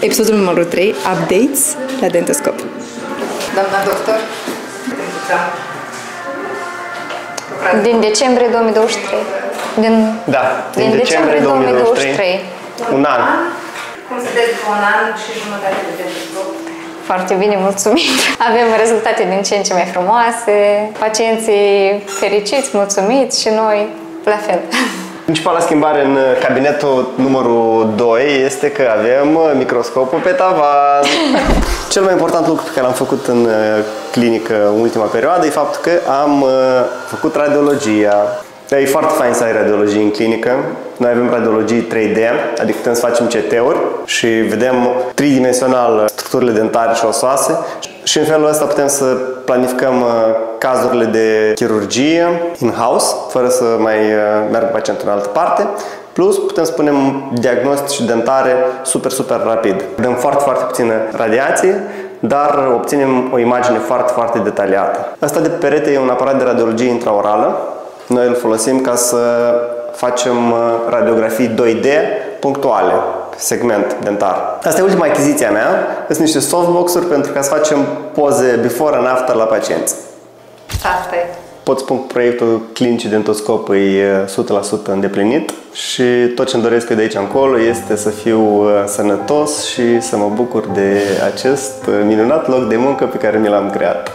Episodul numărul 3, updates la Dentoscop. Doamna doctor, din decembrie 2023. Din decembrie 2023. Un an. Cum sunteți după un an și jumătate de Dentoscop? Foarte bine, mulțumit. Avem rezultate din ce în ce mai frumoase, pacienții fericiți, mulțumiți și noi la fel. Principala schimbare în cabinetul numărul 2 este că avem microscopul pe tavan. Cel mai important lucru pe care l-am făcut în clinică în ultima perioadă e faptul că am făcut radiologia. E foarte fain să ai radiologie în clinică. Noi avem radiologie 3D, adică putem să facem CT-uri și vedem tridimensional structurile dentare și osoase. Și în felul ăsta putem să planificăm cazurile de chirurgie in-house, fără să mai meargă pacientul în altă parte. Plus, putem să punem diagnostici dentare super rapid. Dăm foarte puțină radiație, dar obținem o imagine foarte detaliată. Asta de pe perete e un aparat de radiologie intraorală. Noi îl folosim ca să facem radiografii 2D punctuale, segment dentar. Asta e ultima achiziție a mea. Sunt niște softbox-uri pentru ca să facem poze before and after la pacienți. Asta e. Pot spun că proiectul Clinicii Dentoscop e 100% îndeplinit și tot ce îmi doresc eu de aici încolo este să fiu sănătos și să mă bucur de acest minunat loc de muncă pe care mi l-am creat.